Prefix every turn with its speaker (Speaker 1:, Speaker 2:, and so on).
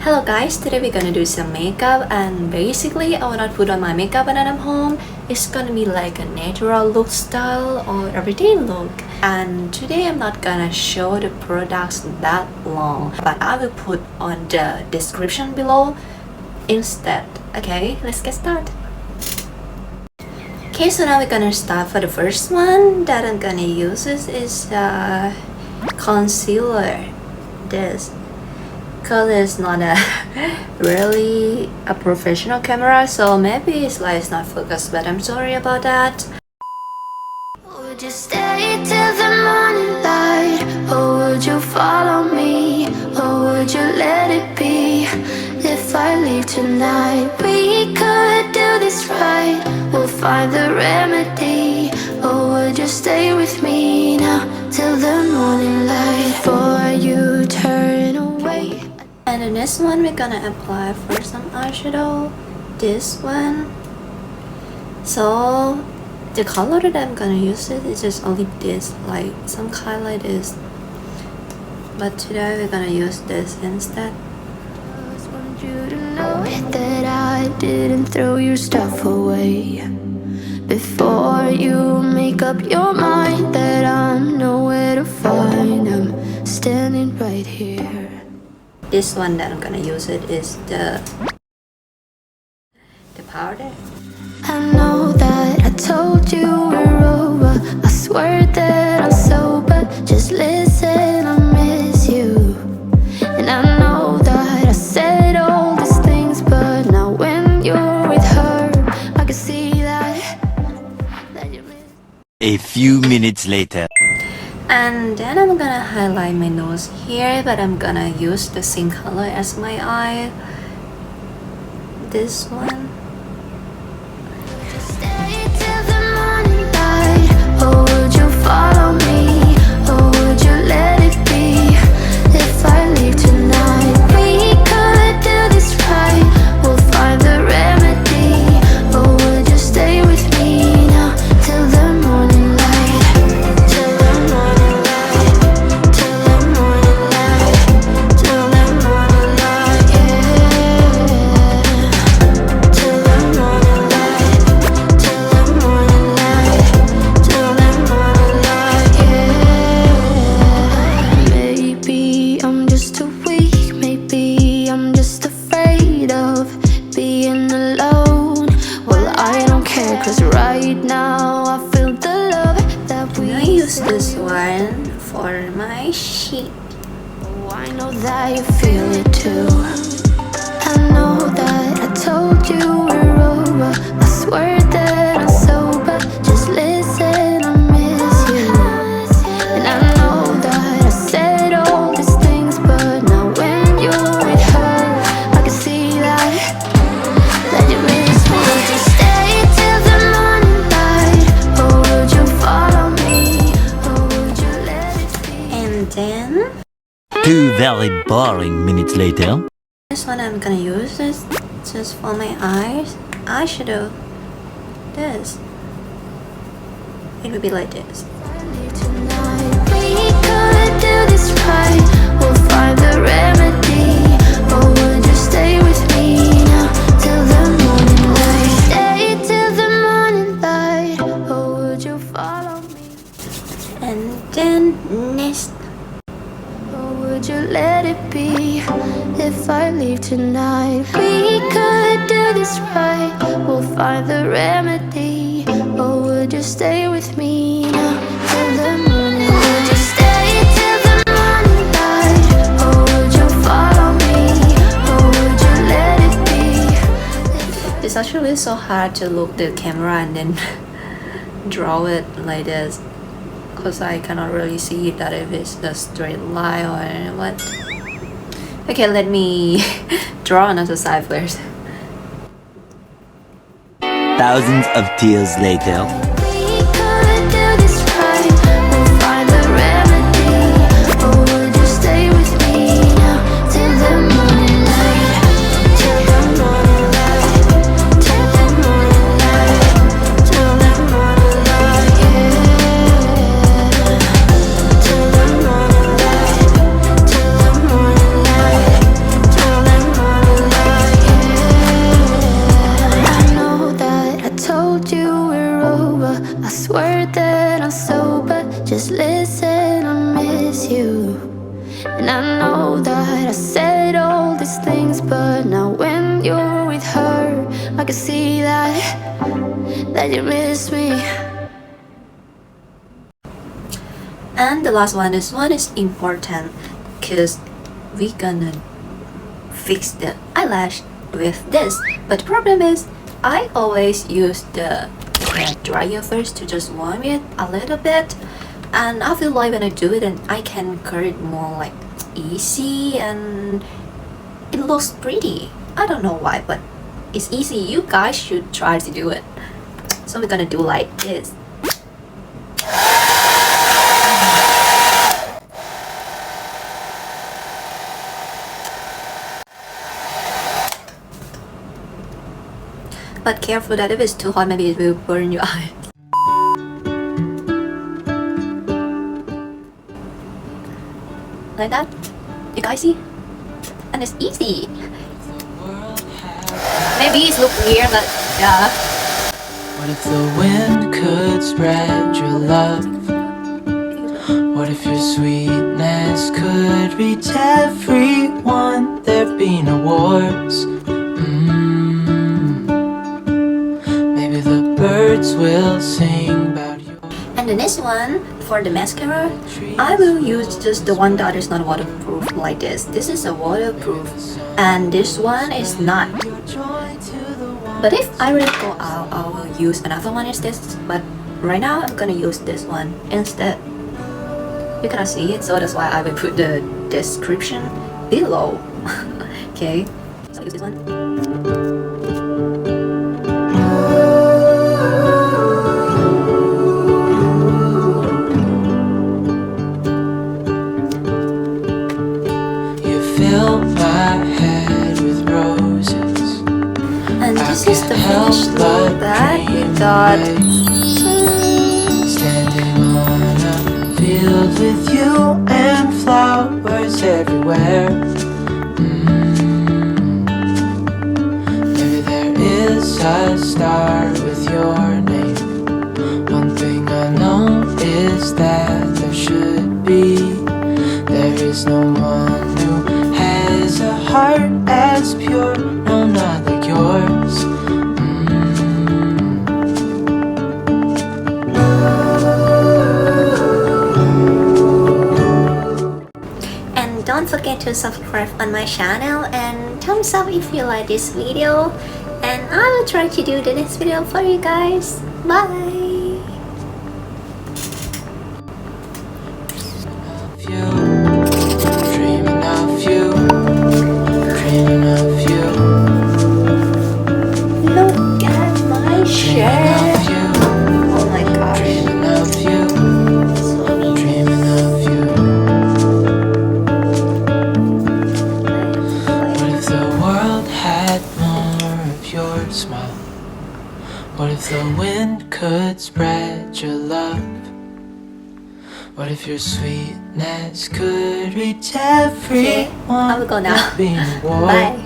Speaker 1: Hello guys, today we're gonna do some makeup and basically I will not put on my makeup when I'm home. It's gonna be like a natural look style or everyday look. And today I'm not gonna show the products that long, but I will put on the description below instead. Okay, let's get started. Okay, so now we're gonna start for the first one that I'm gonna use is concealer. This. Because it's not a really a professional camera, so maybe it's not focused, but I'm sorry about that.
Speaker 2: Would you stay till the morning light, or would you follow me, or would you let it be? If I leave tonight, we could do this right. We'll find the remedy, or would you stay with me now till the morning light? Before you turn away.
Speaker 1: And the next one we're gonna apply for some eyeshadow. This one. So the color that I'm gonna use is just only this, like some kind like this. But today we're gonna use this instead.
Speaker 2: I just want you to know that I didn't throw your stuff away. Before you make up your mind that I'm nowhere to find, I'm standing right here.
Speaker 1: This one that I'm gonna use is the powder.
Speaker 2: I know that I told you we're over. I swear that I'm sober. Just listen, I miss you. And I know that I said all these things, but now when you're with her, I can see that you miss.
Speaker 3: A few minutes later.
Speaker 1: And then I'm gonna highlight my nose here, but I'm gonna use the same color as my eye. This one.
Speaker 2: Stay till the morning light, or would you follow me, or would you let it be? If I leave tonight, we could do this right. We'll find the remedy, or would you stay with me now till the morning light? Till the morning light, till the morning light, till the morning light, yeah. Till the morning light, till the morning light, till the morning light, yeah. Maybe I'm just too weak, maybe I'm just afraid of being alone. Well, I don't care, cause right now I feel the love that we
Speaker 1: I use this one for my sheet.
Speaker 2: Oh, I know that you feel it too. I know that I told you we're over. I swear that I'm sober. Just listen, I miss you. And I know that I said all these things, but now when you're with her, I can see that you miss me. Would you stay till the morning light, or would you follow me, or would you let it be?
Speaker 1: And then
Speaker 3: 2 very boring minutes later.
Speaker 1: this one I'm gonna use is just for my eyes. Eyeshadow. This. It will be like this.
Speaker 2: Tonight we could do this right. We'll find the remedy, or would you stay with me now till the morning light? Stay till the morning light, or would you follow me,
Speaker 1: And then next.
Speaker 2: or would you let it be? If I leave tonight, we could do this right. We'll find the remedy, or would you stay with me now till the morning light? Would you stay till the morning light, or would you follow me, or would you let it be?
Speaker 1: It's actually so hard to look the camera and then draw it like this, because I cannot really see that if it's the straight line or what. Okay, let me draw another side first.
Speaker 3: Thousands of tears later.
Speaker 2: We could do this right. We'll find the remedy, or would you stay with me now till the morning light? Till the morning light, till the morning light, till the morning light, yeah. Till the morning light, till the morning light, till the morning you miss me?
Speaker 1: And the last one, this one is important because we're gonna fix the eyelash with this. But the problem is I always use the hair dryer first to just warm it a little bit, and I feel like when I do it and I can curl it more like easy and it looks pretty. I don't know why, but it's easy. You guys should try to do it. So we're gonna do like this. But careful that if it's too hot, maybe it will burn your eye. Like that. You guys see? And it's easy. Maybe it looks weird, but yeah.
Speaker 4: What if the wind could spread your love? What if your sweetness could reach everyone? There'd be no wars. Maybe the birds will sing about you.
Speaker 1: And the next one, for the mascara, I will use just the one that is not waterproof like this. This is a waterproof and this one is not. But if I really go out, I will use another one is this. But right now I'm gonna use this one instead. You cannot see it, so that's why I will put the description below. Okay, so I use this one. This is the finished look that we got.
Speaker 4: Standing on a field with you and flowers everywhere. Maybe there is a star with your name. One thing I know is that there should be. There is no one who has a heart as pure, no, not like yours.
Speaker 1: And don't forget to subscribe on my channel and thumbs up if you like this video, and I will try to do the next video for you guys. Bye.
Speaker 4: Dreaming of you, dreaming of you.
Speaker 1: Look at my shirt. Oh my gosh.
Speaker 4: Dreaming of you, dreaming of you. What if the world had more of your smile? What if the wind could spread your love? What if your sweetness could reach everyone?
Speaker 1: Okay, I will go now.
Speaker 4: Being a war.
Speaker 1: Bye.